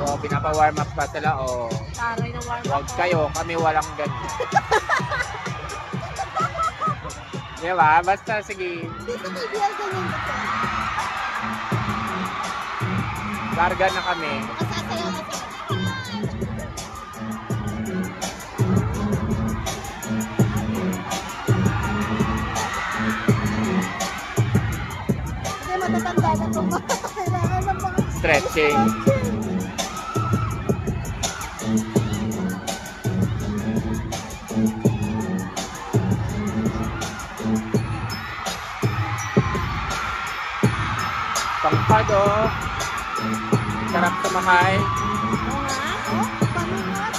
O, pinapa-warm up pa sila o. Taray na warm up. Huwag kayo, kami walang ganyan. Diba? Basta, sige. Dito TBL ganyan dito. Larga na kami. Kasasayaw na sila. Hindi, matatanda na itong mga kailangan ng mga Stretching. Pangpado. Sarap sumahay. Oo nga. Oh, panuhat.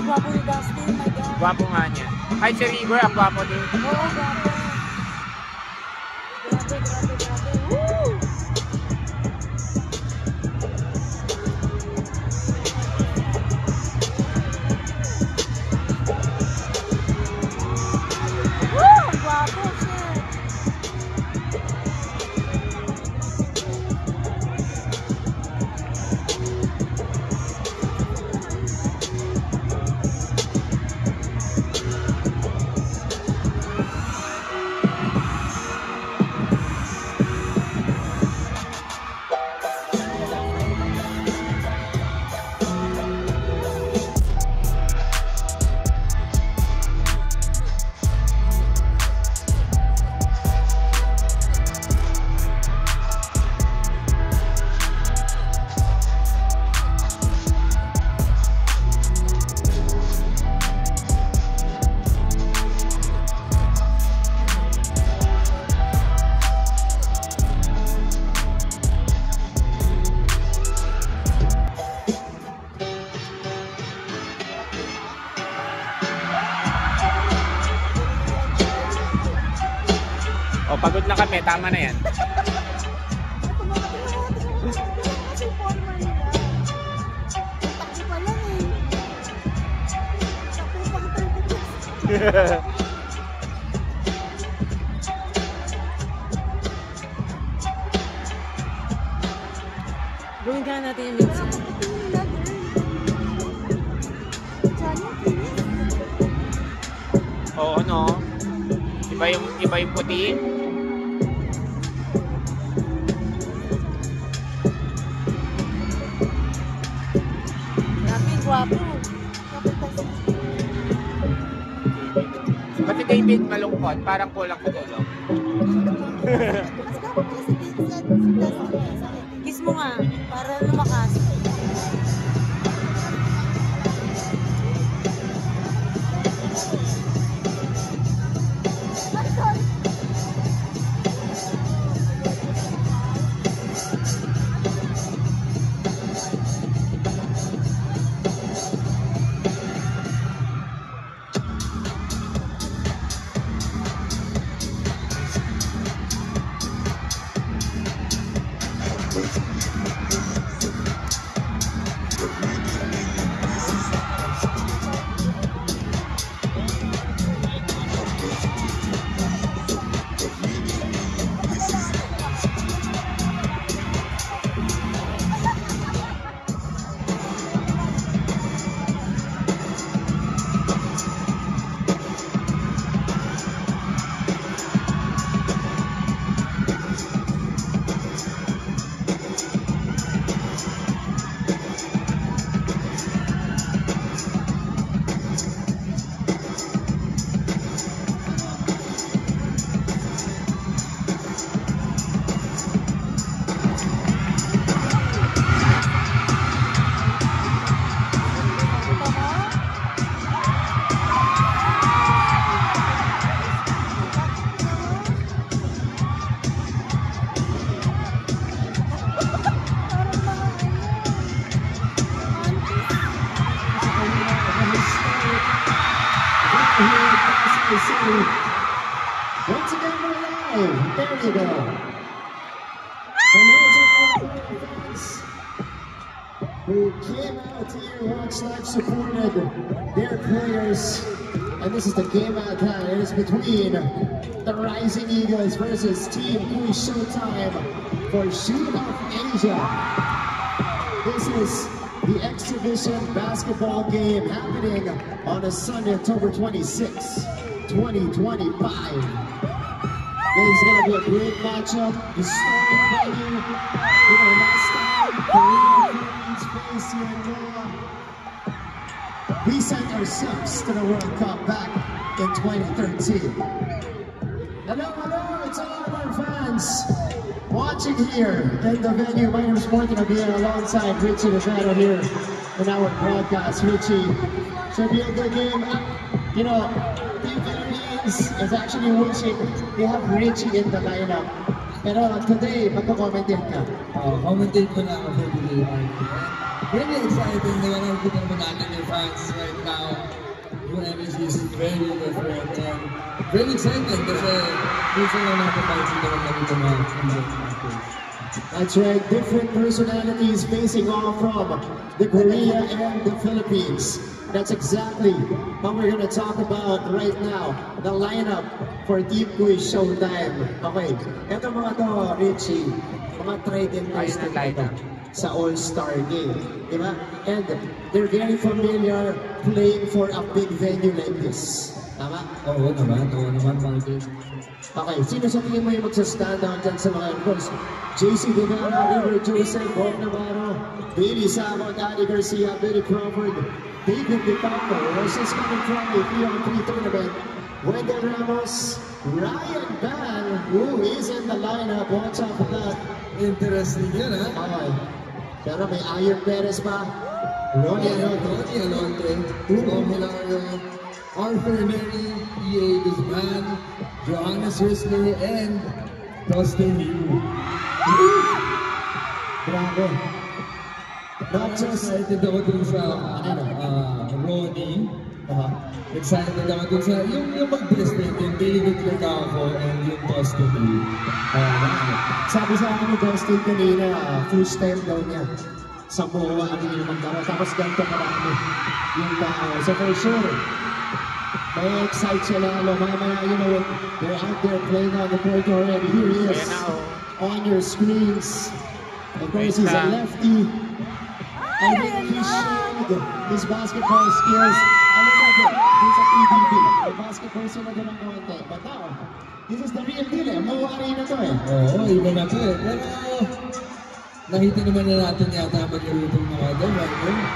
Gwapo ni Dustin, my God. Gwapo nga niya. Ay, si River, ang gwapo din. Oo, gwapo. Grabe, grabe, grabe. Woo! Woo! Ang gwapo, shit. O, pagod na kami. Tama na yan. Kasi forma nila. Takbo pa lang eh. Takbo pa kita. Gawin ka natin yung mix. Oo, no? Iba yung puti. Grabe, gwapo. Ba't si David malungkot? Parang kulang sa tulog. Kiss mo nga, para lumakas. Once again, we're live. There you go. Hello to all the fans who came out here, watched live, supported their players. And this is the game at hand. It is between the Rising Eagles versus Team Kui Showtime for Shoot of Asia. This is the exhibition basketball game happening on a Sunday, October 26, 2025. This is going to be a great matchup. Historic venue. You know, last time, Korean Philippines faced here in Noah. We sent ourselves to the World Cup back in 2013. Hello, it's all of our fans watching here in the venue. My name is Morgan Abia alongside Richie Lozano here in our broadcast. Richie, should be a good game. You know, Team Philippines is actually wishing they have Richie in the lineup. Pero today, magko-commentate ka. Commentate ko na ako for today. Really exciting na nakikita naman natin yung fans right now. Yung energy is very different and very exciting kasi minsan lang napapansin ko lang nakita mga actors. That's right, different personalities facing off from the Korea and the Philippines. That's exactly what we're gonna talk about right now. The lineup for Team Kui Showtime. Okay, eto mga to, Richie, mga tried and tested ito sa All-Star game, di ba? And they're very familiar playing for a big venue like this. Tama? Oo naman, Martin. Okay, sino sa tingin mo yung magsa-stand out dyan sa mga, of course, JC Guevara, River Joseph, Bob Navarro, Billy Sabo, Danny Garcia, Billy Crawford, David DePaco, versus coming from a 3-on-3 tournament, Wendell Ramos, Ryan Bell, who is in the lineup. Watch out for that. Interesting yun, ha? Okay. Pero may Iron Perez pa. Ronnie Alonte, Tom Hilario, Arthur Neri, E.A. Guzman, Johannes Risley, and Dustin Yu. Grabe. Not just Excited ako dun sa Ronnie. Excited ako dun sa yung mag-president, yung David Lecao and yung Dustin Yu. sabi sa akin ni Dustin kanina, first time daw niya sa MOA ang inyong magdaro. Tapos ganito marami yung tao. So for sure, may excite siya lalo. Mamaya, you know, they're out there playing on the court already. Here he is on your screens. Of course, he's a lefty. I think he showed his basketball skills a little bit. He's a PDB. May basketball sila doon ng konti. But now, this is the real deal eh. Mawari na to eh. Oo, iba na to eh. Pero nakita naman na natin yata maglaro itong mga doon, right?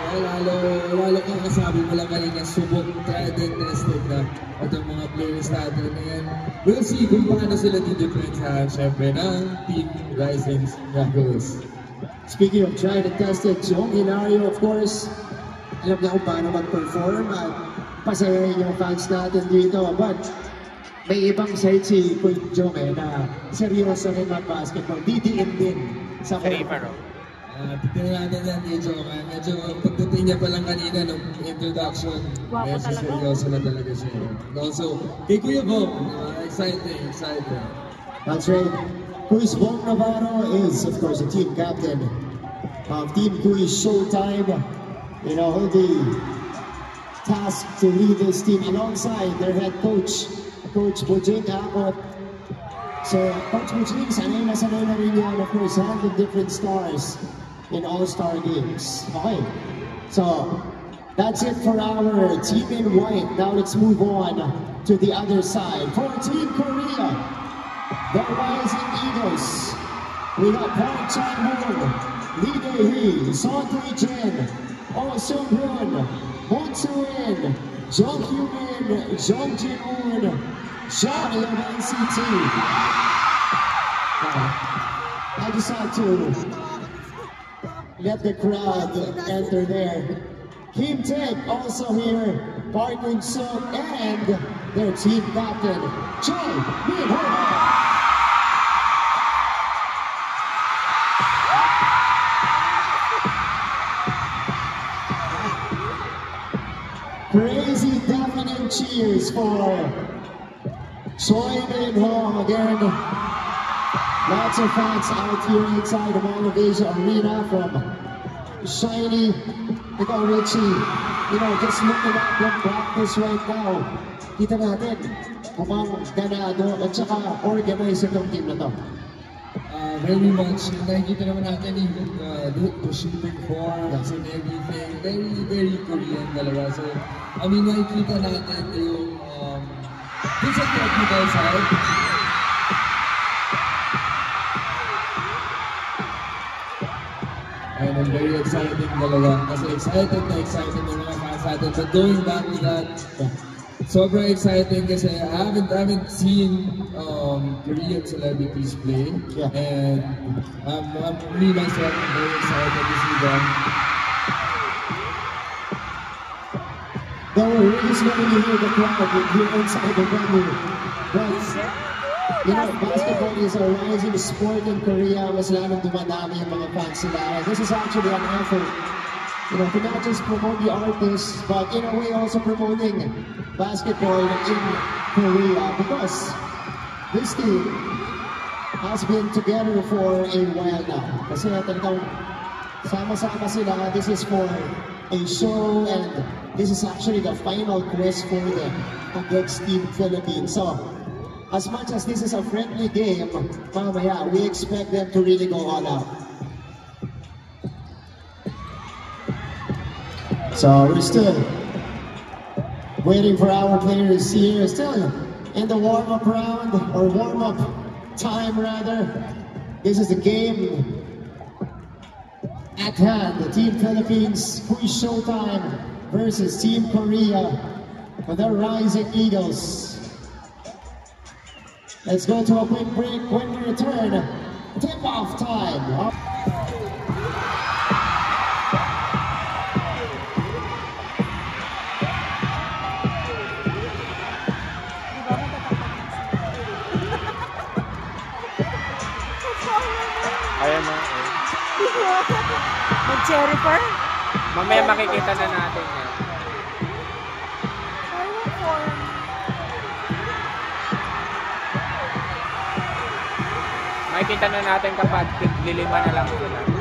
Lalo kang kasabi mo lang kanina, subok, tried and tested na itong mga players natin na yan. We'll see kung paano sila didepend sa syempre ng Team Rising Eagles. Speaking of tried and tested, Jong Hilario, of course, alam niya kung paano mag-perform at pasayahin yung fans natin dito. But may ibang side si Kuya Jong eh, na seryoso rin mag-basketball. DDM din sa River. Tingnan natin yan dito. Medyo pagdating niya pa lang kanina nung introduction, medyo seryoso na talaga siya. And also, kay Kuya Bob, exciting. That's right. Kuya Bob Navarro is, of course, the team captain of Team Kui Showtime. You know, he'll be tasked to lead this team alongside their head coach, Coach Bujing Akot. So, Coach Bujing, sanay na rin yan, of course, handling different stars in All-Star games. Okay, so that's it for our team in white. Now let's move on to the other side. For Team Korea, the Rising Eagles, we have Park Chan-woon, Lee Dae-hee, Son Tae-jin, Oh Seung-hoon, Moon Soo-in, Jung Hyun-min, Jung Jin-woon, Johnny of NCT. I just had to let the crowd enter there. Kim Taek also here, Park Eun-suk, and their team captain, Choi Min-ho. Crazy definite cheese. cheers for Choi Min-ho again. Lots of fans out here inside the Mall of Asia Arena from Shiny. Ikaw, Richie, just looking at them practice right now. Kita natin, mukhang ganado at saka organized itong team na to. Very much. Nakikita naman natin yung the shooting forms and everything. Very, very Korean talaga. So, I mean, nakikita natin yung dun sa technical side. And I'm very excited talaga. Kasi excited ng mga fans natin. But going back to that, sobrang exciting kasi I haven't seen Korean celebrities play, and me myself, I'm very excited to see them. Don't worry, we're just letting you hear the crowd here inside the venue. But, basketball is a rising sport in Korea. Mas lalong dumadami yung mga fans nila. This is actually an effort, to not just promote the artists, but in a way also promoting basketball in Korea, because this team has been together for a while now. Kasi talagang sama-sama sila. This is for a show, and this is actually the final quest for them against Team Philippines. So, as much as this is a friendly game, mamaya, we expect them to really go all out. So we're still waiting for our players here, still in the warm-up round, or warm-up time rather. This is the game at hand. The Team Philippines, Quiz Showtime versus Team Korea, the Rising Eagles. Let's go to a quick break. When we return, tip-off time. Ayan mo. Mag-cherry per? Mamaya makikita na natin yan. Makikita na natin kapag lilima na lang sila.